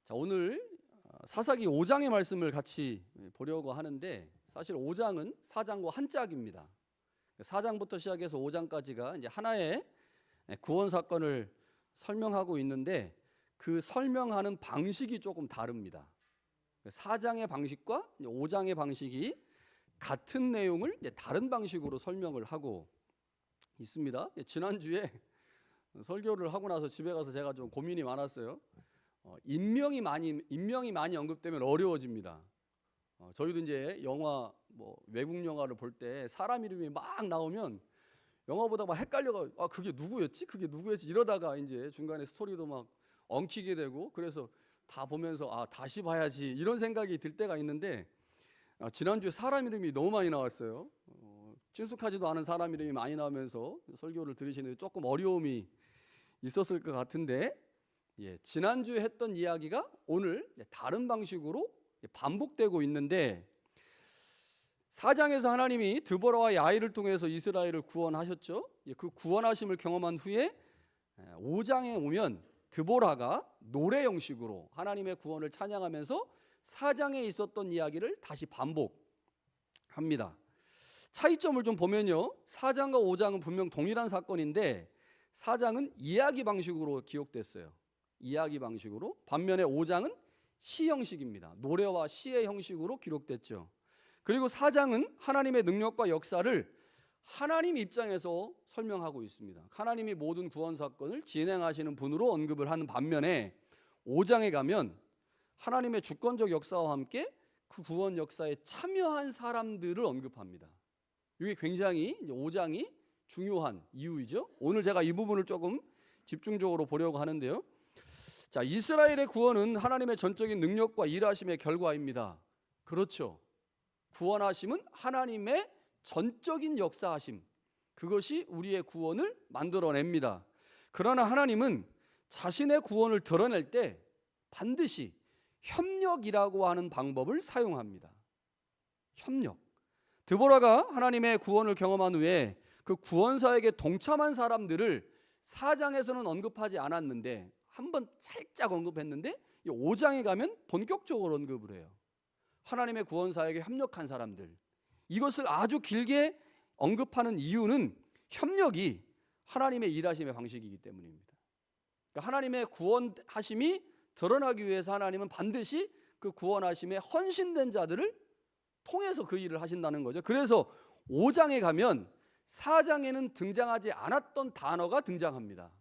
자, 오늘 사사기 5장의 말씀을 같이 보려고 하는데, 사실 5장은 4장과 한 짝입니다. 4장부터 시작해서 5장까지가 이제 하나의 구원 사건을 설명하고 있는데, 그 설명하는 방식이 조금 다릅니다. 4장의 방식과 5장의 방식이 같은 내용을 다른 방식으로 설명을 하고 있습니다. 지난주에 설교를 하고 나서 집에 가서 제가 좀 고민이 많았어요. 인명이 많이 언급되면 어려워집니다. 저희도 이제 영화, 외국 영화를 볼 때 사람 이름이 막 나오면 영화 보다가 막 헷갈려가, 그게 누구였지? 이러다가 이제 중간에 스토리도 막 엉키게 되고, 그래서 다 보면서 다시 봐야지 이런 생각이 들 때가 있는데, 지난주에 사람 이름이 너무 많이 나왔어요. 친숙하지도 않은 사람 이름이 많이 나오면서 설교를 들으시는데 조금 어려움이 있었을 것 같은데, 지난주에 했던 이야기가 오늘 다른 방식으로 반복되고 있는데, 4장에서 하나님이 드보라와 야일을 통해서 이스라엘을 구원하셨죠. 그 구원하심을 경험한 후에 5장에 오면 드보라가 노래 형식으로 하나님의 구원을 찬양하면서 4장에 있었던 이야기를 다시 반복합니다. 차이점을 좀 보면요, 4장과 5장은 분명 동일한 사건인데 4장은 이야기 방식으로 기록됐어요. 이야기 방식으로. 반면에 5장은 시 형식입니다. 노래와 시의 형식으로 기록됐죠. 그리고 4장은 하나님의 능력과 역사를 하나님 입장에서 설명하고 있습니다. 하나님이 모든 구원 사건을 진행하시는 분으로 언급을 하는 반면에 5장에 가면 하나님의 주권적 역사와 함께 그 구원 역사에 참여한 사람들을 언급합니다. 이게 굉장히 5장이 중요한 이유이죠. 오늘 제가 이 부분을 조금 집중적으로 보려고 하는데요. 자, 이스라엘의 구원은 하나님의 전적인 능력과 일하심의 결과입니다. 그렇죠. 구원하심은 하나님의 전적인 역사하심, 그것이 우리의 구원을 만들어냅니다. 그러나 하나님은 자신의 구원을 드러낼 때 반드시 협력이라고 하는 방법을 사용합니다. 협력. 드보라가 하나님의 구원을 경험한 후에 그 구원사에게 동참한 사람들을 4장에서는 언급하지 않았는데, 한번 살짝 언급했는데 5장에 가면 본격적으로 언급을 해요. 하나님의 구원사에게 협력한 사람들, 이것을 아주 길게 언급하는 이유는 협력이 하나님의 일하심의 방식이기 때문입니다. 그러니까 하나님의 구원하심이 드러나기 위해서 하나님은 반드시 그 구원하심에 헌신된 자들을 통해서 그 일을 하신다는 거죠. 그래서 5장에 가면 4장에는 등장하지 않았던 단어가 등장합니다.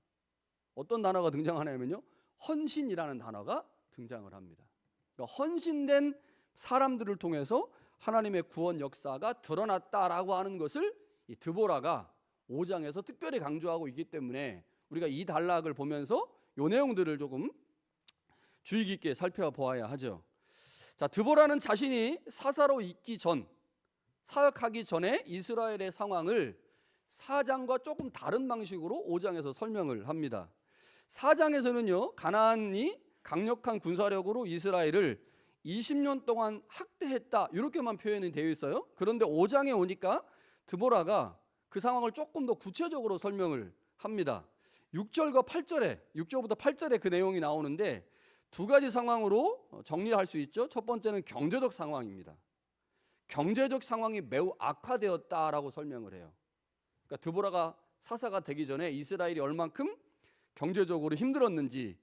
어떤 단어가 등장하냐면요, 헌신이라는 단어가 등장을 합니다. 그러니까 헌신된 사람들을 통해서 하나님의 구원 역사가 드러났다라고 하는 것을 이 드보라가 5장에서 특별히 강조하고 있기 때문에 우리가 이 단락을 보면서 이 내용들을 조금 주의 깊게 살펴보아야 하죠. 자, 드보라는 자신이 사사로 있기 전, 사역하기 전에 이스라엘의 상황을 4장과 조금 다른 방식으로 5장에서 설명을 합니다. 4장에서는요, 가나안이 강력한 군사력으로 이스라엘을 20년 동안 학대했다, 이렇게만 표현이 되어 있어요. 그런데 5장에 오니까 드보라가 그 상황을 조금 더 구체적으로 설명을 합니다. 6절과 8절에, 6절부터 8절에 그 내용이 나오는데 두 가지 상황으로 정리할 수 있죠. 첫 번째는 경제적 상황입니다. 경제적 상황이 매우 악화되었다라고 설명을 해요. 그러니까 드보라가 사사가 되기 전에 이스라엘이 얼만큼 경제적으로 힘들었는지,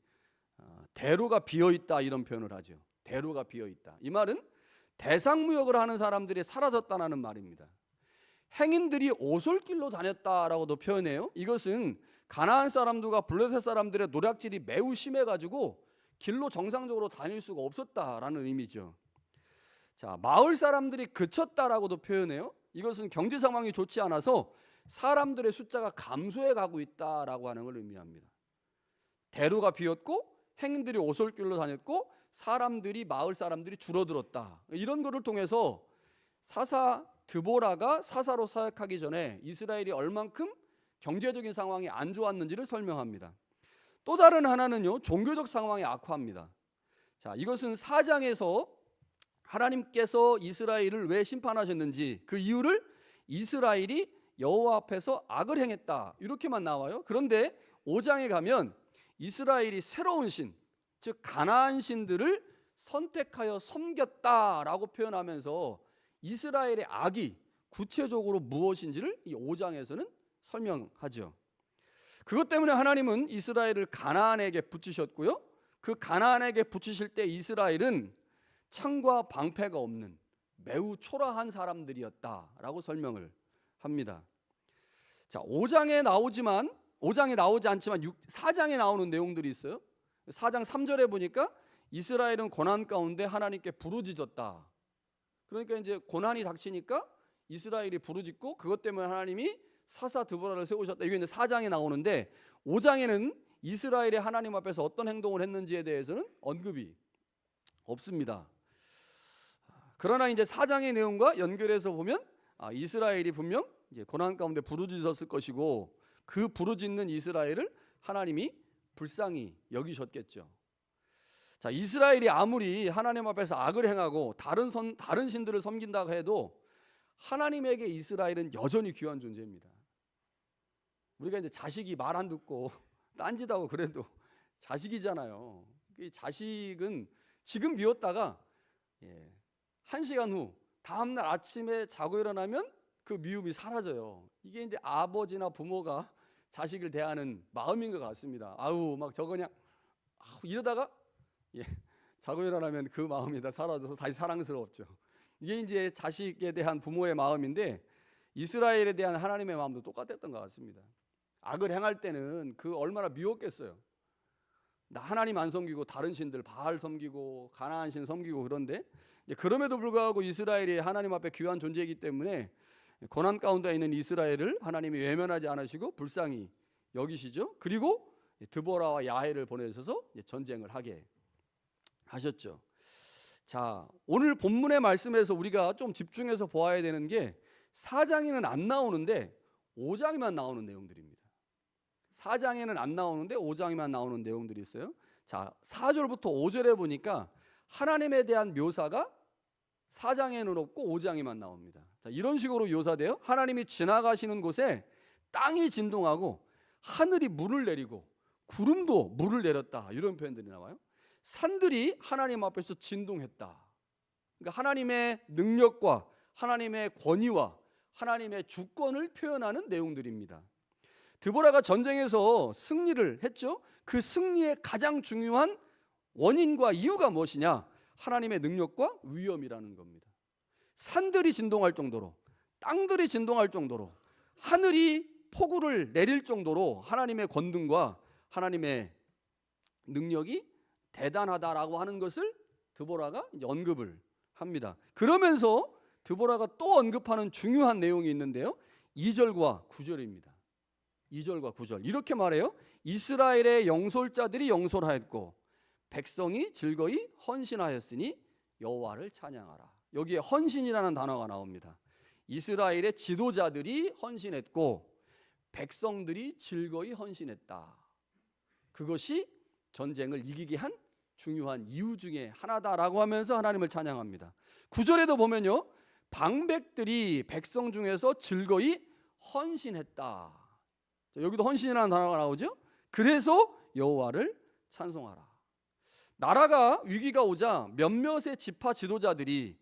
대로가 비어있다 이런 표현을 하죠. 대로가 비어있다. 이 말은 대상무역을 하는 사람들이 사라졌다는 말입니다. 행인들이 오솔길로 다녔다라고도 표현해요. 이것은 가나안 사람들과 블레셋 사람들의 노략질이 매우 심해가지고 길로 정상적으로 다닐 수가 없었다라는 의미죠. 자, 마을 사람들이 그쳤다라고도 표현해요. 이것은 경제 상황이 좋지 않아서 사람들의 숫자가 감소해 가고 있다라고 하는 걸 의미합니다. 대로가 비었고 행인들이 오솔길로 다녔고 마을 사람들이 줄어들었다. 이런 것을 통해서 사사 드보라가 사사로 사역하기 전에 이스라엘이 얼만큼 경제적인 상황이 안 좋았는지를 설명합니다. 또 다른 하나는요, 종교적 상황이 악화합니다. 자, 이것은 4장에서 하나님께서 이스라엘을 왜 심판하셨는지 그 이유를 이스라엘이 여호와 앞에서 악을 행했다, 이렇게만 나와요. 그런데 5장에 가면 이스라엘이 새로운 신, 즉 가나안 신들을 선택하여 섬겼다라고 표현하면서 이스라엘의 악이 구체적으로 무엇인지를 이 5장에서는 설명하죠. 그것 때문에 하나님은 이스라엘을 가나안에게 붙이셨고요. 그 가나안에게 붙이실 때 이스라엘은 창과 방패가 없는 매우 초라한 사람들이었다라고 설명을 합니다. 자, 5장에 나오지 않지만 4장에 나오는 내용들이 있어요. 4장 3절에 보니까 이스라엘은 고난 가운데 하나님께 부르짖었다. 그러니까 이제 고난이 닥치니까 이스라엘이 부르짖고 그것 때문에 하나님이 사사 드보라를 세우셨다. 이게 이제 4장에 나오는데 5장에는 이스라엘이 하나님 앞에서 어떤 행동을 했는지에 대해서는 언급이 없습니다. 그러나 이제 4장의 내용과 연결해서 보면 이스라엘이 분명 이제 고난 가운데 부르짖었을 것이고 그 부르짖는 이스라엘을 하나님이 불쌍히 여기셨겠죠. 자, 이스라엘이 아무리 하나님 앞에서 악을 행하고 다른 신들을 섬긴다고 해도 하나님에게 이스라엘은 여전히 귀한 존재입니다. 우리가 이제 자식이 말 안 듣고 딴짓하고 그래도 자식이잖아요. 이 자식은 지금 미웠다가 1시간 후 다음날 아침에 자고 일어나면 그 미움이 사라져요. 이게 이제 아버지나 부모가 자식을 대하는 마음인 것 같습니다. 아우 막 저거 그냥 이러다가 자고 일어나면 그 마음이 다 사라져서 다시 사랑스럽죠. 이게 이제 자식에 대한 부모의 마음인데 이스라엘에 대한 하나님의 마음도 똑같았던 것 같습니다. 악을 행할 때는 그 얼마나 미웠겠어요. 나 하나님 안 섬기고 다른 신들 바알 섬기고 가나안 신 섬기고 그런데 그럼에도 불구하고 이스라엘이 하나님 앞에 귀한 존재이기 때문에 고난 가운데 있는 이스라엘을 하나님이 외면하지 않으시고 불쌍히 여기시죠. 그리고 드보라와 야헬을 보내셔서 전쟁을 하게 하셨죠. 자, 오늘 본문의 말씀에서 우리가 좀 집중해서 보아야 되는 게 4장에는 안 나오는데 5장에만 나오는 내용들입니다. 4장에는 안 나오는데 5장에만 나오는 내용들이 있어요. 자, 4절부터 5절에 보니까 하나님에 대한 묘사가 4장에는 없고 5장에만 나옵니다. 자, 이런 식으로 묘사돼요. 하나님이 지나가시는 곳에 땅이 진동하고 하늘이 물을 내리고 구름도 물을 내렸다. 이런 표현들이 나와요. 산들이 하나님 앞에서 진동했다. 그러니까 하나님의 능력과 하나님의 권위와 하나님의 주권을 표현하는 내용들입니다. 드보라가 전쟁에서 승리를 했죠. 그 승리의 가장 중요한 원인과 이유가 무엇이냐? 하나님의 능력과 위엄이라는 겁니다. 산들이 진동할 정도로, 땅들이 진동할 정도로, 하늘이 폭우를 내릴 정도로 하나님의 권능과 하나님의 능력이 대단하다라고 하는 것을 드보라가 이제 언급을 합니다. 그러면서 드보라가 또 언급하는 중요한 내용이 있는데요. 2절과 9절입니다. 2절과 9절 이렇게 말해요. 이스라엘의 영솔자들이 영솔하였고 백성이 즐거이 헌신하였으니 여호와를 찬양하라. 여기에 헌신이라는 단어가 나옵니다. 이스라엘의 지도자들이 헌신했고 백성들이 즐거이 헌신했다. 그것이 전쟁을 이기게 한 중요한 이유 중에 하나다라고 하면서 하나님을 찬양합니다. 9절에도 보면요, 방백들이 백성 중에서 즐거이 헌신했다. 여기도 헌신이라는 단어가 나오죠. 그래서 여호와를 찬송하라. 나라가 위기가 오자 몇몇의 지파 지도자들이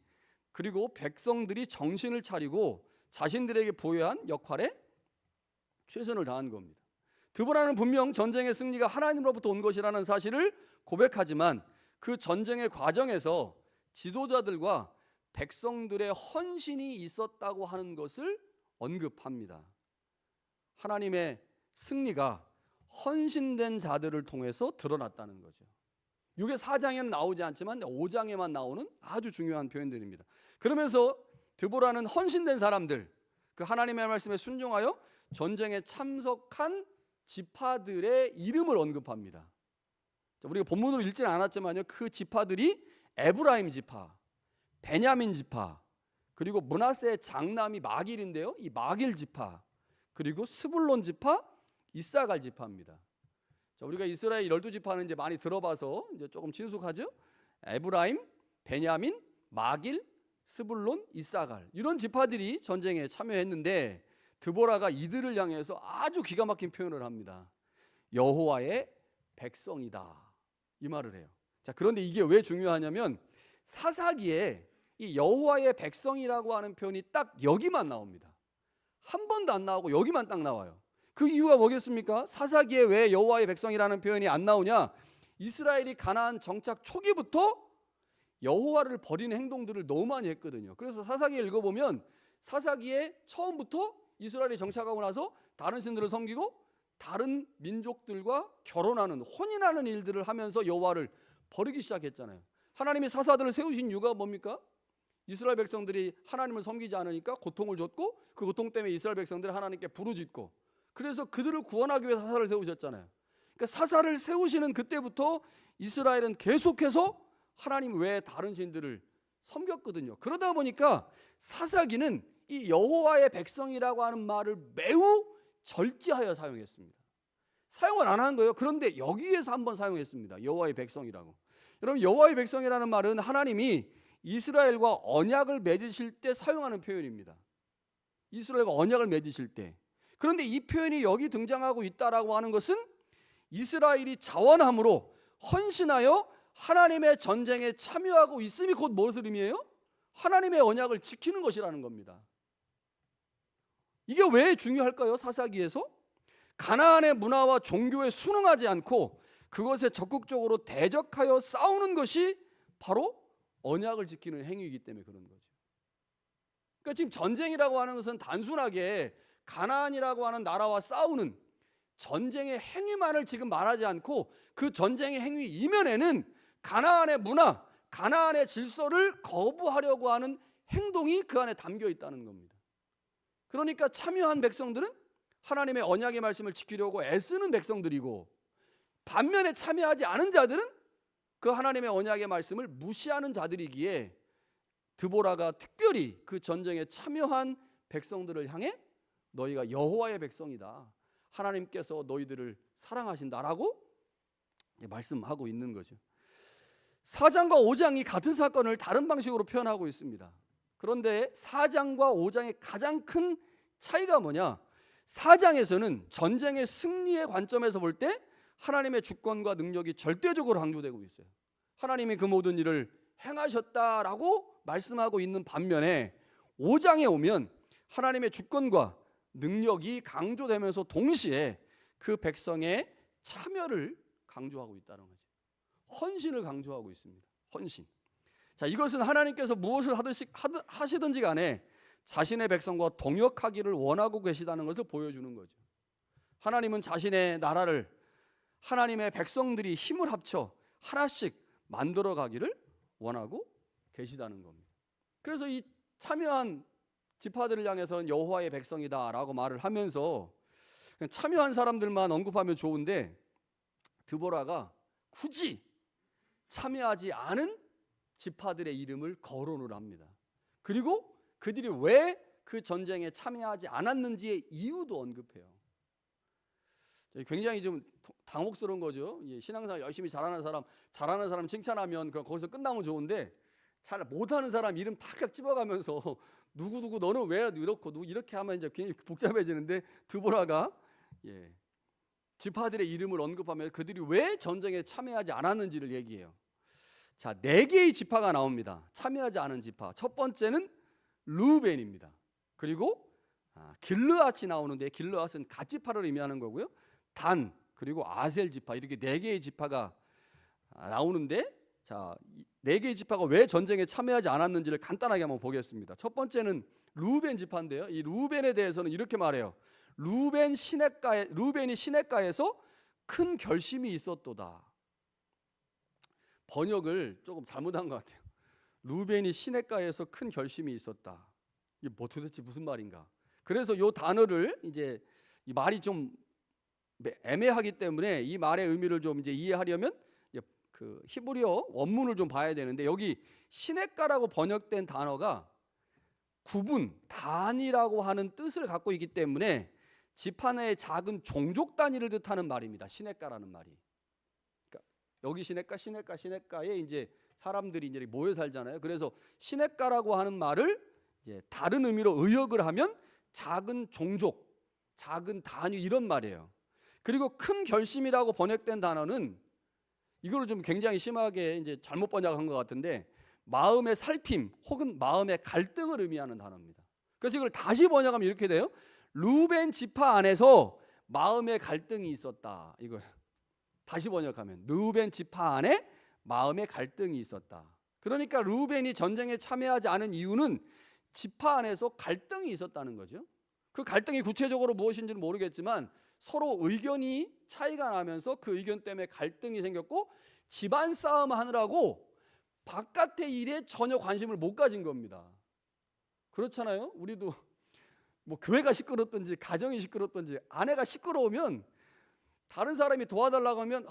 그리고 백성들이 정신을 차리고 자신들에게 부여한 역할에 최선을 다한 겁니다. 드보라는 분명 전쟁의 승리가 하나님으로부터 온 것이라는 사실을 고백하지만 그 전쟁의 과정에서 지도자들과 백성들의 헌신이 있었다고 하는 것을 언급합니다. 하나님의 승리가 헌신된 자들을 통해서 드러났다는 거죠. 이게 4장에는 나오지 않지만 5장에만 나오는 아주 중요한 표현들입니다. 그러면서 드보라는 헌신된 사람들, 그 하나님의 말씀에 순종하여 전쟁에 참석한 지파들의 이름을 언급합니다. 우리가 본문으로 읽지는 않았지만요, 그 지파들이 에브라임 지파, 베냐민 지파, 그리고 므낫세의 장남이 마길인데요, 이 마길 지파, 그리고 스불론 지파, 이사갈 지파입니다. 자, 우리가 이스라엘 12지파는 이제 많이 들어봐서 이제 조금 친숙하죠. 에브라임, 베냐민, 마길, 스불론, 이사갈 이런 지파들이 전쟁에 참여했는데 드보라가 이들을 향해서 아주 기가 막힌 표현을 합니다. 여호와의 백성이다. 이 말을 해요. 자, 그런데 이게 왜 중요하냐면 사사기에 이 여호와의 백성이라고 하는 표현이 딱 여기만 나옵니다. 한 번도 안 나오고 여기만 딱 나와요. 그 이유가 뭐겠습니까? 사사기에 왜 여호와의 백성이라는 표현이 안 나오냐? 이스라엘이 가나안 정착 초기부터 여호와를 버리는 행동들을 너무 많이 했거든요. 그래서 사사기 읽어보면 사사기에 처음부터 이스라엘이 정착하고 나서 다른 신들을 섬기고 다른 민족들과 결혼하는, 혼인하는 일들을 하면서 여호와를 버리기 시작했잖아요. 하나님이 사사들을 세우신 이유가 뭡니까? 이스라엘 백성들이 하나님을 섬기지 않으니까 고통을 줬고 그 고통 때문에 이스라엘 백성들이 하나님께 부르짖고, 그래서 그들을 구원하기 위해 사사를 세우셨잖아요. 그러니까 사사를 세우시는 그때부터 이스라엘은 계속해서 하나님 외에 다른 신들을 섬겼거든요. 그러다 보니까 사사기는 이 여호와의 백성이라고 하는 말을 매우 절제하여 사용했습니다. 사용을 안 하는 거예요. 그런데 여기에서 한번 사용했습니다. 여호와의 백성이라고. 여러분, 여호와의 백성이라는 말은 하나님이 이스라엘과 언약을 맺으실 때 사용하는 표현입니다. 이스라엘과 언약을 맺으실 때. 그런데 이 표현이 여기 등장하고 있다라고 하는 것은 이스라엘이 자원함으로 헌신하여 하나님의 전쟁에 참여하고 있음이 곧 무엇을 의미해요? 하나님의 언약을 지키는 것이라는 겁니다. 이게 왜 중요할까요? 사사기에서 가나안의 문화와 종교에 순응하지 않고 그것에 적극적으로 대적하여 싸우는 것이 바로 언약을 지키는 행위이기 때문에 그런 거죠. 그러니까 지금 전쟁이라고 하는 것은 단순하게 가나안이라고 하는 나라와 싸우는 전쟁의 행위만을 지금 말하지 않고 그 전쟁의 행위 이면에는 가나안의 문화, 가나안의 질서를 거부하려고 하는 행동이 그 안에 담겨 있다는 겁니다. 그러니까 참여한 백성들은 하나님의 언약의 말씀을 지키려고 애쓰는 백성들이고, 반면에 참여하지 않은 자들은 그 하나님의 언약의 말씀을 무시하는 자들이기에 드보라가 특별히 그 전쟁에 참여한 백성들을 향해 너희가 여호와의 백성이다, 하나님께서 너희들을 사랑하신다라고 말씀하고 있는 거죠. 4장과 5장이 같은 사건을 다른 방식으로 표현하고 있습니다. 그런데 4장과 5장의 가장 큰 차이가 뭐냐? 4장에서는 전쟁의 승리의 관점에서 볼 때 하나님의 주권과 능력이 절대적으로 강조되고 있어요. 하나님이 그 모든 일을 행하셨다라고 말씀하고 있는 반면에 5장에 오면 하나님의 주권과 능력이 강조되면서 동시에 그 백성의 참여를 강조하고 있다는 거죠. 헌신을 강조하고 있습니다. 헌신. 자, 이것은 하나님께서 무엇을 하시든지 간에 자신의 백성과 동역하기를 원하고 계시다는 것을 보여주는 거죠. 하나님은 자신의 나라를 하나님의 백성들이 힘을 합쳐 하나씩 만들어 가기를 원하고 계시다는 겁니다. 그래서 이 참여한 지파들을 향해서는 여호와의 백성이다라고 말을 하면서 참여한 사람들만 언급하면 좋은데 드보라가 굳이 참여하지 않은 지파들의 이름을 거론을 합니다. 그리고 그들이 왜 그 전쟁에 참여하지 않았는지의 이유도 언급해요. 굉장히 좀 당혹스러운 거죠. 신앙생활 열심히 잘하는 사람 칭찬하면 그럼 거기서 끝나면 좋은데, 잘 못하는 사람 이름 탁탁 집어가면서 누구 너는 왜 이렇고 누구 이렇게 하면 이제 굉장히 복잡해지는데, 드보라가 지파들의 이름을 언급하면 그들이 왜 전쟁에 참여하지 않았는지를 얘기해요. 자, 4개의 지파가 나옵니다. 참여하지 않은 지파. 첫 번째는 르우벤입니다. 그리고 길르앗이 나오는데, 길르앗은 갓지파를 의미하는 거고요. 단, 그리고 아셀 지파, 이렇게 4개의 지파가 나오는데, 자, 4개의 지파가 왜 전쟁에 참여하지 않았는지를 간단하게 한번 보겠습니다. 첫 번째는 르우벤 지파인데요. 이 르우벤에 대해서는 이렇게 말해요. 르우벤이 시냇가에서 큰 결심이 있었도다. 번역을 조금 잘못한 것 같아요. 르우벤이 시냇가에서 큰 결심이 있었다. 이게 뭐 도대체 무슨 말인가? 그래서 이 단어를 이제 이 말이 좀 애매하기 때문에 이 말의 의미를 좀 이제 이해하려면 그 히브리어 원문을 좀 봐야 되는데, 여기 시냇가라고 번역된 단어가 구분, 단이라고 하는 뜻을 갖고 있기 때문에 지파 내의 작은 종족 단위를 뜻하는 말입니다. 시냇가라는 말이. 그러니까 여기 시냇가에 이제 사람들이 이제 모여 살잖아요. 그래서 시냇가라고 하는 말을 이제 다른 의미로 의역을 하면 작은 종족, 작은 단위 이런 말이에요. 그리고 큰 결심이라고 번역된 단어는 이거를 좀 굉장히 심하게 이제 잘못 번역한 것 같은데 마음의 살핌 혹은 마음의 갈등을 의미하는 단어입니다. 그래서 이걸 다시 번역하면 이렇게 돼요. 루벤 지파 안에서 마음의 갈등이 있었다. 이거 다시 번역하면 루벤 지파 안에 마음의 갈등이 있었다. 그러니까 루벤이 전쟁에 참여하지 않은 이유는 지파 안에서 갈등이 있었다는 거죠. 그 갈등이 구체적으로 무엇인지는 모르겠지만 서로 의견이 차이가 나면서 그 의견 때문에 갈등이 생겼고 집안 싸움 하느라고 바깥의 일에 전혀 관심을 못 가진 겁니다. 그렇잖아요. 우리도 뭐 교회가 시끄럽든지 가정이 시끄럽든지 아내가 시끄러우면 다른 사람이 도와달라고 하면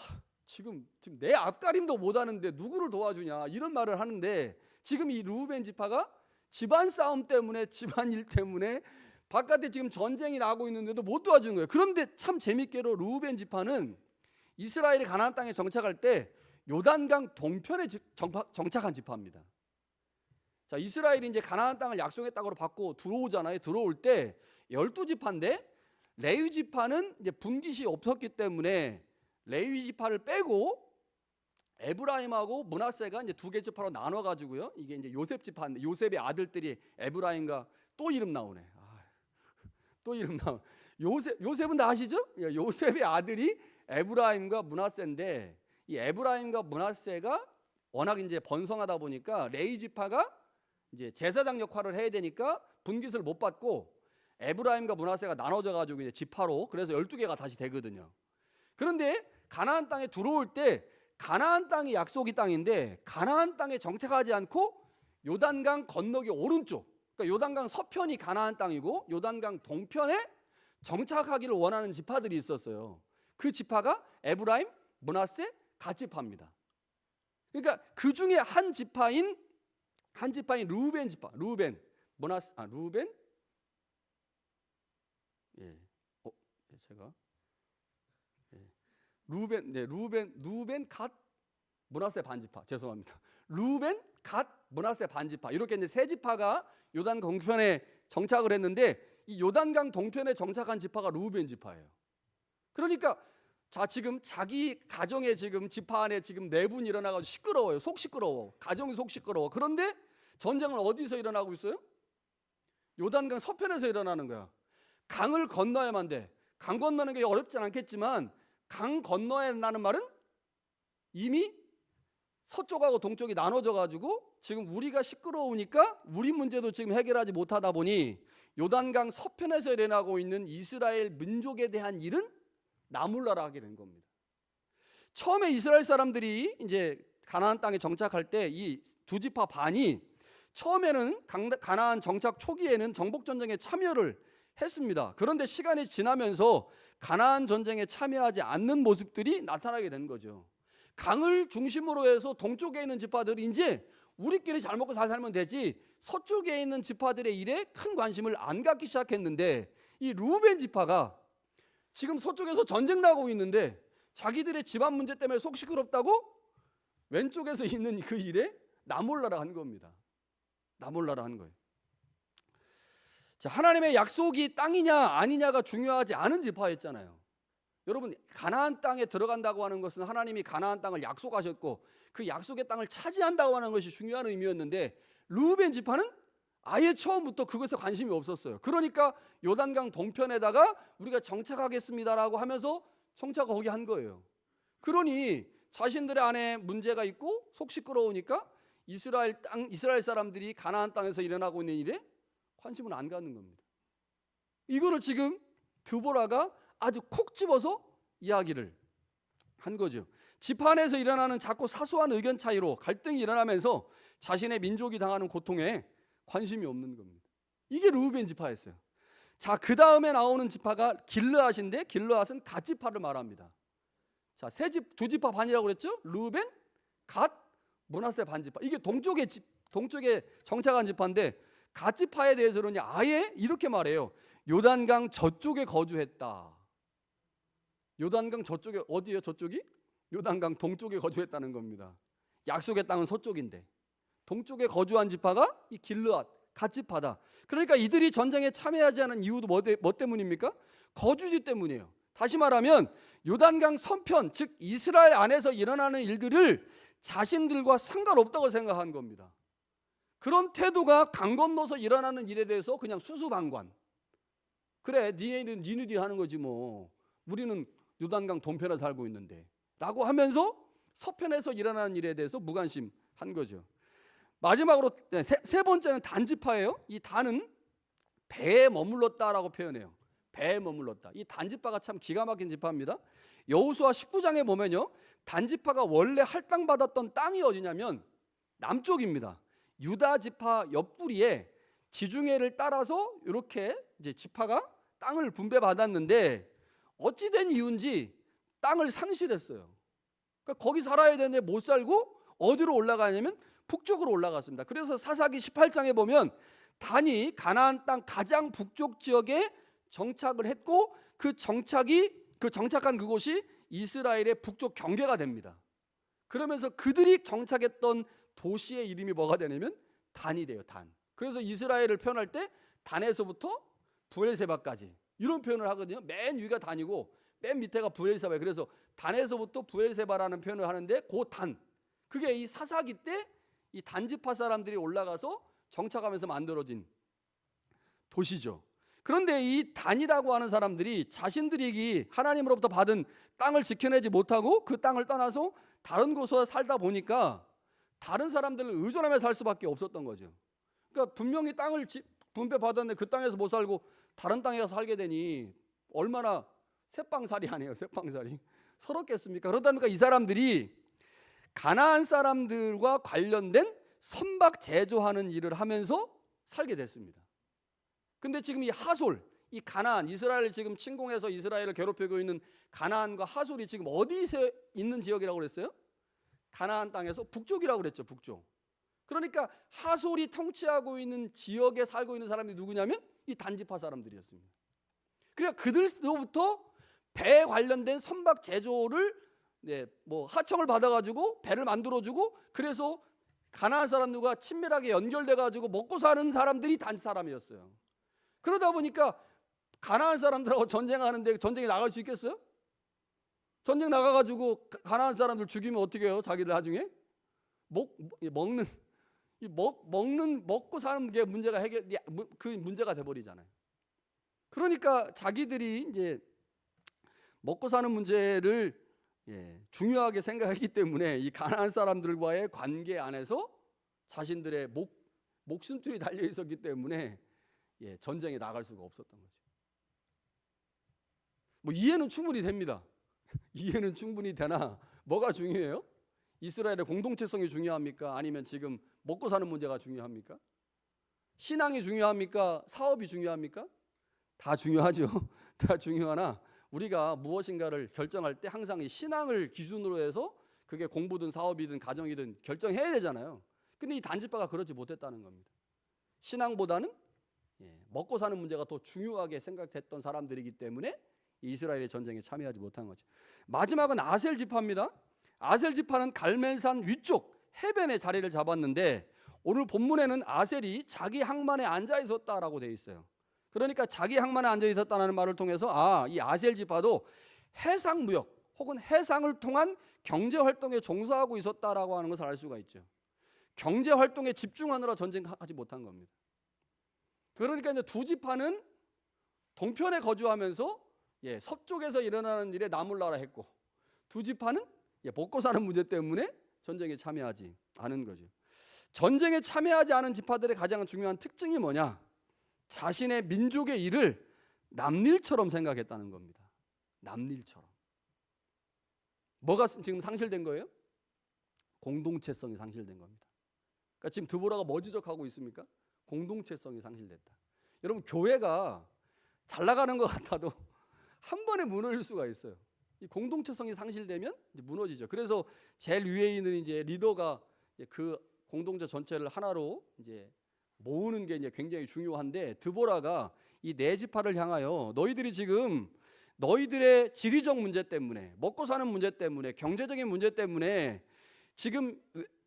지금 내 앞가림도 못하는데 누구를 도와주냐 이런 말을 하는데 지금 이 르우벤 지파가 집안 싸움 때문에 집안 일 때문에 바깥에 지금 전쟁이 나고 있는데도 못 도와주는 거예요. 그런데 참 재밌게도 르우벤 지파는 이스라엘이 가나안 땅에 정착할 때 요단강 동편에 정착한 지파입니다. 자, 이스라엘이 이제 가나안 땅을 약속의 땅으로 받고 들어오잖아요. 들어올 때 12지파인데 레위 지파는 이제 분깃이 없었기 때문에 레위 지파를 빼고 에브라임하고 므낫세가 이제 두 개 지파로 나눠 가지고요. 이게 이제 요셉 지파인데 요셉의 아들들이 에브라임과 또 이름 나오네. 또 이름 나오. 요셉은 다 아시죠? 요셉의 아들이 에브라임과 므낫세인데 이 에브라임과 므낫세가 워낙 이제 번성하다 보니까 레위 지파가 이제 제사장 역할을 해야 되니까 분깃을 못 받고 에브라임과 므낫세가 나눠져 가지고 이제 지파로 그래서 12개가 다시 되거든요. 그런데 가나안 땅에 들어올 때 가나안 땅이 약속의 땅인데 가나안 땅에 정착하지 않고 요단강 건너기 오른쪽, 그러니까 요단강 서편이 가나안 땅이고 요단강 동편에 정착하기를 원하는 지파들이 있었어요. 그 지파가 에브라임, 므낫세, 갓지파입니다. 그러니까 그 중에 한 지파인 르우벤 지파, 르우벤, 제가 루벤 갓 므낫세 반지파 죄송합니다. 루벤 갓 므낫세 반지파 이렇게 이제 세 지파가 요단 동편에 정착을 했는데 이 요단강 동편에 정착한 지파가 루벤 지파예요. 그러니까 자 지금 자기 가정에 지금 지파 안에 지금 내분이 일어나가지고 시끄러워요. 속 시끄러워. 가정이 속 시끄러워. 그런데 전쟁은 어디서 일어나고 있어요? 요단강 서편에서 일어나는 거야. 강을 건너야만 돼. 강 건너는 게 어렵진 않겠지만 강 건너야 한다는 말은 이미 서쪽하고 동쪽이 나눠져 가지고 지금 우리가 시끄러우니까 우리 문제도 지금 해결하지 못하다 보니 요단강 서편에서 일어나고 있는 이스라엘 민족에 대한 일은 나몰라라 하게 된 겁니다. 처음에 이스라엘 사람들이 이제 가나안 땅에 정착할 때 이 두 지파 반이 처음에는 가나안 정착 초기에는 정복 전쟁에 참여를 했습니다. 그런데 시간이 지나면서 가나안 전쟁에 참여하지 않는 모습들이 나타나게 된 거죠. 강을 중심으로 해서 동쪽에 있는 지파들이 이제 우리끼리 잘 먹고 잘 살면 되지 서쪽에 있는 지파들의 일에 큰 관심을 안 갖기 시작했는데 이 르우벤 지파가 지금 서쪽에서 전쟁 나고 있는데 자기들의 집안 문제 때문에 속 시끄럽다고 왼쪽에서 있는 그 일에 나몰라라 한 겁니다. 나몰라라 한 거예요. 자, 하나님의 약속이 땅이냐 아니냐가 중요하지 않은 지파였잖아요. 여러분 가나안 땅에 들어간다고 하는 것은 하나님이 가나안 땅을 약속하셨고 그 약속의 땅을 차지한다고 하는 것이 중요한 의미였는데 르우벤 지파는 아예 처음부터 그것에 관심이 없었어요. 그러니까 요단강 동편에다가 우리가 정착하겠습니다라고 하면서 정착을 거기 한 거예요. 그러니 자신들의 안에 문제가 있고 속 시끄러우니까 이스라엘 사람들이 가나안 땅에서 일어나고 있는 일에 관심을 안 갖는 겁니다. 이거를 지금 드보라가 아주 콕 집어서 이야기를 한 거죠. 지파 안에서 일어나는 작고 사소한 의견 차이로 갈등이 일어나면서 자신의 민족이 당하는 고통에 관심이 없는 겁니다. 이게 르우벤 지파였어요. 자, 그 다음에 나오는 지파가 길르앗인데 길르앗은 갓 지파를 말합니다. 자, 두 지파 반이라고 그랬죠? 르우벤, 갓, 므낫세 반 지파. 이게 동쪽에 정착한 지파인데 갓 지파에 대해서는 아예 이렇게 말해요. 요단강 저쪽에 거주했다. 요단강 저쪽에 어디예요? 저쪽이? 요단강 동쪽에 거주했다는 겁니다. 약속의 땅은 서쪽인데 동쪽에 거주한 지파가 이 길르앗 갓 지파다. 그러니까 이들이 전쟁에 참여하지 않은 이유도 뭐 때문입니까? 거주지 때문이에요. 다시 말하면 요단강 서편, 즉 이스라엘 안에서 일어나는 일들을 자신들과 상관없다고 생각한 겁니다. 그런 태도가 강 건너서 일어나는 일에 대해서 그냥 수수방관. 그래, 니네는 니네들이 하는 거지 뭐. 우리는 요단강 동편에 살고 있는데 라고 하면서 서편에서 일어나는 일에 대해서 무관심한 거죠. 마지막으로 세 번째는 단지파예요. 이 단은 배에 머물렀다라고 표현해요. 배에 머물렀다. 이 단지파가 참 기가 막힌 지파입니다. 여호수아 19장에 보면요, 단지파가 원래 할당받았던 땅이 어디냐면 남쪽입니다. 유다 지파 옆구리에 지중해를 따라서 이렇게 이제 지파가 땅을 분배받았는데 어찌된 이유인지 땅을 상실했어요. 그러니까 거기 살아야 되는데 못 살고 어디로 올라가냐면 북쪽으로 올라갔습니다. 그래서 사사기 18장에 보면 단이 가나안 땅 가장 북쪽 지역에 정착을 했고 그 정착한 그곳이 이스라엘의 북쪽 경계가 됩니다. 그러면서 그들이 정착했던 도시의 이름이 뭐가 되냐면 단이 돼요. 단. 그래서 이스라엘을 표현할 때 단에서부터 브엘세바까지 이런 표현을 하거든요. 맨 위가 단이고 맨 밑에가 브엘세바예요. 그래서 단에서부터 브엘세바라는 표현을 하는데 그 단, 그게 이 사사기 때 이 단지파 사람들이 올라가서 정착하면서 만들어진 도시죠. 그런데 이 단이라고 하는 사람들이 자신들이 하나님으로부터 받은 땅을 지켜내지 못하고 그 땅을 떠나서 다른 곳에 살다 보니까 다른 사람들을 의존하며 살 수밖에 없었던 거죠. 그러니까 분명히 땅을 분배받았는데 그 땅에서 못 살고 다른 땅에 가서 살게 되니 얼마나 새빵살이 아니에요. 새빵살이 서럽겠습니까? 그러다 보니까 이 사람들이 가나안 사람들과 관련된 선박 제조하는 일을 하면서 살게 됐습니다. 근데 지금 이 하솔, 이 가나안, 이스라엘을 지금 침공해서 이스라엘을 괴롭히고 있는 가나안과 하솔이 지금 어디에 있는 지역이라고 그랬어요? 가나안 땅에서 북쪽이라고 그랬죠. 북쪽. 그러니까 하솔이 통치하고 있는 지역에 살고 있는 사람이 누구냐면 이 단지파 사람들이었습니다. 그러니까 그들로부터 배에 관련된 선박 제조를 뭐 하청을 받아가지고 배를 만들어주고 그래서 가나안 사람들과 친밀하게 연결돼가지고 먹고 사는 사람들이 단 사람이었어요. 그러다 보니까 가나안 사람들하고 전쟁하는데 전쟁에 나갈 수 있겠어요? 전쟁 나가가지고 가나안 사람들 죽이면 어떻게 해요? 자기들 나중에 먹고 사는 게 문제가 그 문제가 돼버리잖아요. 그러니까 자기들이 이제 먹고 사는 문제를 중요하게 생각했기 때문에 이 가나안 사람들과의 관계 안에서 자신들의 목숨줄이 달려 있었기 때문에 전쟁에 나갈 수가 없었던 거죠. 뭐 이해는 충분히 됩니다. 이해는 충분히 되나 뭐가 중요해요? 이스라엘의 공동체성이 중요합니까? 아니면 지금 먹고 사는 문제가 중요합니까? 신앙이 중요합니까? 사업이 중요합니까? 다 중요하죠. 다 중요하나 우리가 무엇인가를 결정할 때 항상 이 신앙을 기준으로 해서 그게 공부든 사업이든 가정이든 결정해야 되잖아요. 근데 이 단지파가 그렇지 못했다는 겁니다. 신앙보다는 먹고 사는 문제가 더 중요하게 생각됐던 사람들이기 때문에 이스라엘의 전쟁에 참여하지 못한 거죠. 마지막은 아셀 지파입니다. 아셀 지파는 갈멜산 위쪽 해변에 자리를 잡았는데 오늘 본문에는 아셀이 자기 항만에 앉아 있었다라고 되어 있어요. 그러니까 자기 항만에 앉아 있었다는 말을 통해서 이 아셀 지파도 해상 무역 혹은 해상을 통한 경제 활동에 종사하고 있었다라고 하는 것을 알 수가 있죠. 경제 활동에 집중하느라 전쟁하지 못한 겁니다. 그러니까 이제 두 지파는 동편에 거주하면서 서쪽에서 일어나는 일에 나몰라라 했고 두 지파는 먹고 사는 문제 때문에 전쟁에 참여하지 않은 거죠. 전쟁에 참여하지 않은 지파들의 가장 중요한 특징이 뭐냐? 자신의 민족의 일을 남일처럼 생각했다는 겁니다. 남일처럼. 뭐가 지금 상실된 거예요? 공동체성이 상실된 겁니다. 그러니까 지금 드보라가 뭐 지적하고 있습니까? 공동체성이 상실됐다. 여러분 교회가 잘 나가는 것 같아도 한 번에 무너질 수가 있어요. 이 공동체성이 상실되면 이제 무너지죠. 그래서 제일 위에 있는 이제 리더가 그 공동체 전체를 하나로 이제 모으는 게 이제 굉장히 중요한데 드보라가 이 네 지파를 향하여 너희들이 지금 너희들의 지리적 문제 때문에 먹고 사는 문제 때문에 경제적인 문제 때문에 지금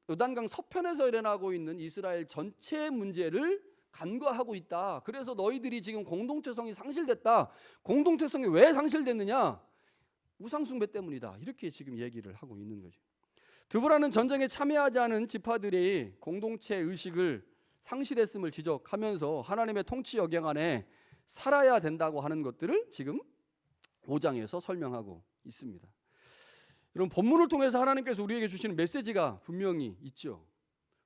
요단강 서편에서 일어나고 있는 이스라엘 전체 문제를 간과하고 있다. 그래서 너희들이 지금 공동체성이 상실됐다. 공동체성이 왜 상실됐느냐? 우상숭배 때문이다. 이렇게 지금 얘기를 하고 있는 거죠. 드보라는 전쟁에 참여하지 않은 지파들이 공동체 의식을 상실했음을 지적하면서 하나님의 통치 영역 안에 살아야 된다고 하는 것들을 지금 5장에서 설명하고 있습니다. 여러분, 본문을 통해서 하나님께서 우리에게 주시는 메시지가 분명히 있죠.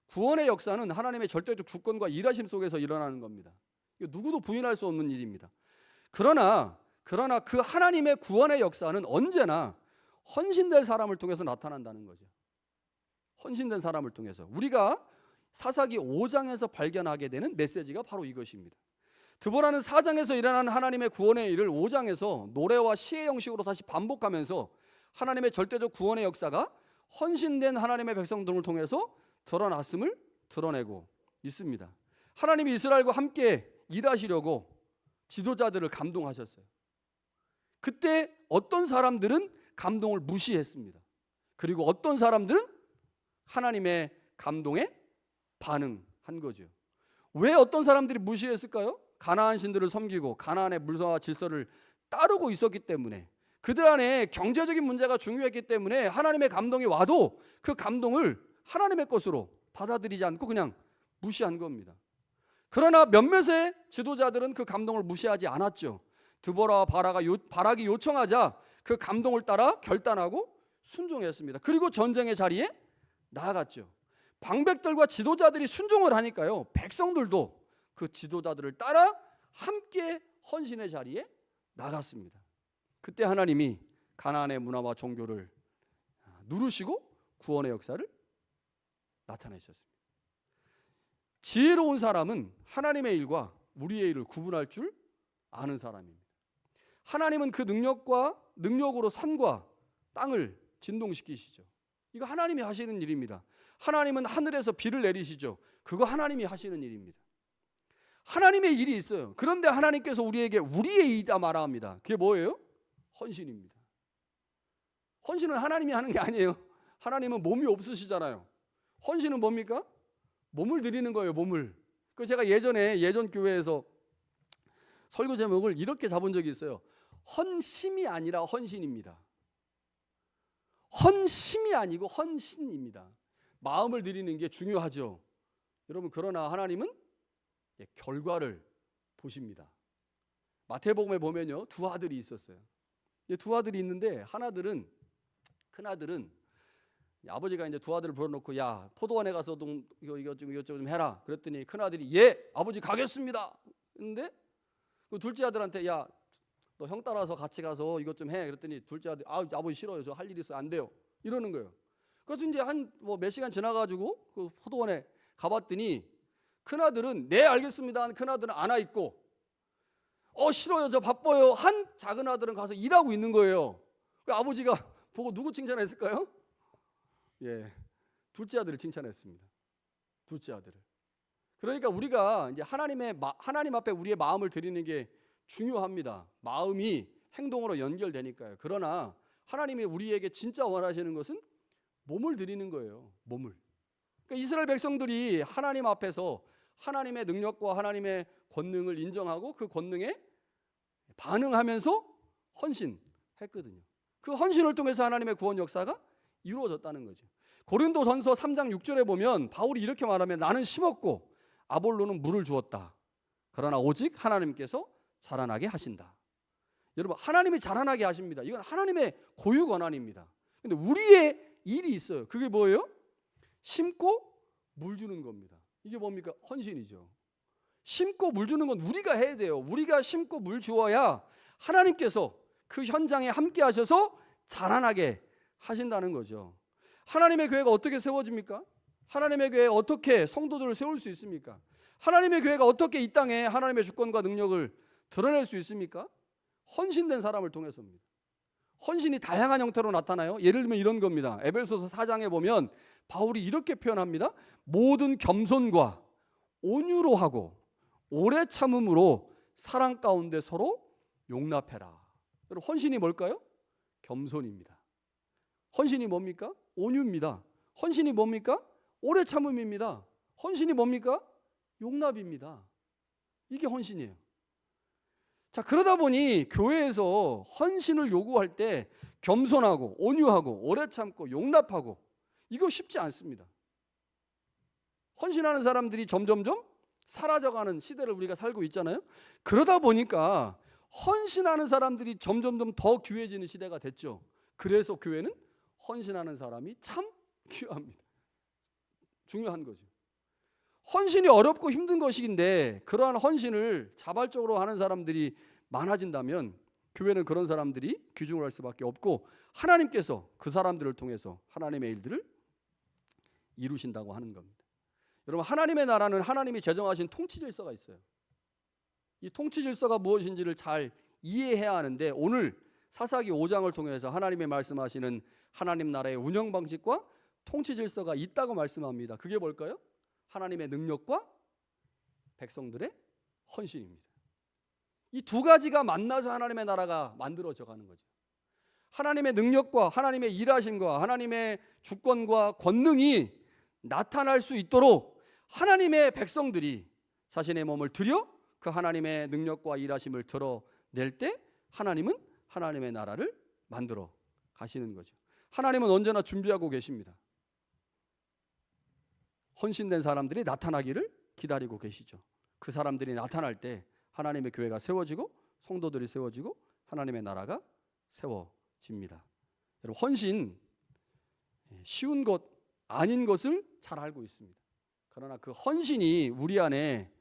구원의 역사는 하나님의 절대적 주권과 일하심 속에서 일어나는 겁니다. 이거 누구도 부인할 수 없는 일입니다. 그러나 그 하나님의 구원의 역사는 언제나 헌신된 사람을 통해서 나타난다는 거죠. 헌신된 사람을 통해서. 우리가 사사기 5장에서 발견하게 되는 메시지가 바로 이것입니다. 드보라는 4장에서 일어나는 하나님의 구원의 일을 5장에서 노래와 시의 형식으로 다시 반복하면서 하나님의 절대적 구원의 역사가 헌신된 하나님의 백성들을 통해서 드러났음을 드러내고 있습니다. 하나님이 이스라엘과 함께 일하시려고 지도자들을 감동하셨어요. 그때 어떤 사람들은 감동을 무시했습니다. 그리고 어떤 사람들은 하나님의 감동에 반응한 거죠. 왜 어떤 사람들이 무시했을까요? 가나안 신들을 섬기고 가나안의 물서와 질서를 따르고 있었기 때문에, 그들 안에 경제적인 문제가 중요했기 때문에 하나님의 감동이 와도 그 감동을 하나님의 것으로 받아들이지 않고 그냥 무시한 겁니다. 그러나 몇몇의 지도자들은 그 감동을 무시하지 않았죠. 드보라와 바락이 요청하자 그 감동을 따라 결단하고 순종했습니다. 그리고 전쟁의 자리에 나아갔죠. 방백들과 지도자들이 순종을 하니까요, 백성들도 그 지도자들을 따라 함께 헌신의 자리에 나갔습니다. 그때 하나님이 가나안의 문화와 종교를 누르시고 구원의 역사를 나타내셨습니다. 지혜로운 사람은 하나님의 일과 우리의 일을 구분할 줄 아는 사람입니다. 하나님은 그 능력으로 산과 땅을 진동시키시죠. 이거 하나님이 하시는 일입니다. 하나님은 하늘에서 비를 내리시죠. 그거 하나님이 하시는 일입니다. 하나님의 일이 있어요. 그런데 하나님께서 우리에게 우리의 일이다 말합니다. 그게 뭐예요? 헌신입니다. 헌신은 하나님이 하는 게 아니에요. 하나님은 몸이 없으시잖아요. 헌신은 뭡니까? 몸을 드리는 거예요. 몸을. 그 제가 예전 교회에서 설교 제목을 이렇게 잡은 적이 있어요. 헌심이 아니라 헌신입니다. 헌심이 아니고 헌신입니다. 마음을 드리는 게 중요하죠. 여러분, 그러나 하나님은 결과를 보십니다. 마태복음에 보면요, 두 아들이 있었어요. 두 아들이 있는데 큰아들은 아버지가 이제 두 아들을 불러놓고, 야, 포도원에 가서 이것 좀 해라. 그랬더니 큰아들이, 예, 아버지 가겠습니다. 근데 그 둘째 아들한테, 야, 너 형 따라서 같이 가서 이것 좀 해. 그랬더니 둘째 아들이, 아버지 싫어요. 저 할 일 있어요. 안 돼요. 이러는 거예요. 그래서 이제 몇 시간 지나가지고 그 포도원에 가봤더니 큰아들은, 네, 알겠습니다. 큰아들은 안 와 있고, 싫어요. 저 바빠요. 한 작은 아들은 가서 일하고 있는 거예요. 아버지가 보고 누구 칭찬했을까요? 예, 둘째 아들을 칭찬했습니다. 둘째 아들을. 그러니까 우리가 이제 하나님 앞에 우리의 마음을 드리는 게 중요합니다. 마음이 행동으로 연결되니까요. 그러나 하나님이 우리에게 진짜 원하시는 것은 몸을 드리는 거예요. 몸을. 그러니까 이스라엘 백성들이 하나님 앞에서 하나님의 능력과 하나님의 권능을 인정하고 그 권능에 반응하면서 헌신했거든요. 그 헌신을 통해서 하나님의 구원 역사가 이루어졌다는 거죠. 고린도전서 3장 6절에 보면 바울이 이렇게 말하면, 나는 심었고 아볼로는 물을 주었다. 그러나 오직 하나님께서 자라나게 하신다. 여러분, 하나님이 자라나게 하십니다. 이건 하나님의 고유 권한입니다. 근데 우리의 일이 있어요. 그게 뭐예요? 심고 물 주는 겁니다. 이게 뭡니까? 헌신이죠. 심고 물 주는 건 우리가 해야 돼요. 우리가 심고 물 주어야 하나님께서 그 현장에 함께 하셔서 자라나게 하신다는 거죠. 하나님의 교회가 어떻게 세워집니까? 하나님의 교회에 어떻게 성도들을 세울 수 있습니까? 하나님의 교회가 어떻게 이 땅에 하나님의 주권과 능력을 드러낼 수 있습니까? 헌신된 사람을 통해서입니다. 헌신이 다양한 형태로 나타나요. 예를 들면 이런 겁니다. 에베소서 4장에 보면 바울이 이렇게 표현합니다. 모든 겸손과 온유로 하고 오래 참음으로 사랑 가운데 서로 용납해라. 여러분, 헌신이 뭘까요? 겸손입니다. 헌신이 뭡니까? 온유입니다. 헌신이 뭡니까? 오래 참음입니다. 헌신이 뭡니까? 용납입니다. 이게 헌신이에요. 자, 그러다 보니 교회에서 헌신을 요구할 때 겸손하고 온유하고 오래 참고 용납하고, 이거 쉽지 않습니다. 헌신하는 사람들이 점점점 사라져가는 시대를 우리가 살고 있잖아요. 그러다 보니까 헌신하는 사람들이 점점점 더 귀해지는 시대가 됐죠. 그래서 교회는 헌신하는 사람이 참 귀합니다. 중요한 거죠. 헌신이 어렵고 힘든 것인데 그러한 헌신을 자발적으로 하는 사람들이 많아진다면 교회는 그런 사람들이 귀중을 할 수밖에 없고, 하나님께서 그 사람들을 통해서 하나님의 일들을 이루신다고 하는 겁니다. 여러분, 하나님의 나라는 하나님이 제정하신 통치 질서가 있어요. 이 통치 질서가 무엇인지를 잘 이해해야 하는데, 오늘 사사기 5장을 통해서 하나님의 말씀하시는 하나님 나라의 운영 방식과 통치 질서가 있다고 말씀합니다. 그게 뭘까요? 하나님의 능력과 백성들의 헌신입니다. 이 두 가지가 만나서 하나님의 나라가 만들어져 가는 거죠. 하나님의 능력과 하나님의 일하심과 하나님의 주권과 권능이 나타날 수 있도록 하나님의 백성들이 자신의 몸을 들여 그 하나님의 능력과 일하심을 드러낼 때 하나님은 하나님의 나라를 만들어 가시는 거죠. 하나님은 언제나 준비하고 계십니다. 헌신된 사람들이 나타나기를 기다리고 계시죠. 그 사람들이 나타날 때 하나님의 교회가 세워지고 성도들이 세워지고 하나님의 나라가 세워집니다. 여러분, 헌신 쉬운 것 아닌 것을 잘 알고 있습니다. 그러나 그 헌신이 우리 안에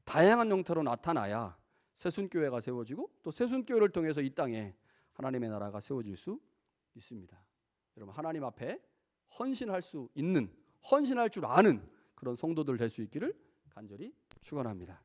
다양한 형태로 나타나야 새순교회가 세워지고 또 새순교회를 통해서 이 땅에 하나님의 나라가 세워질 수 있습니다. 여러분, 하나님 앞에 헌신할 수 있는, 헌신할 줄 아는 그런 성도들 될 수 있기를 간절히 축원합니다.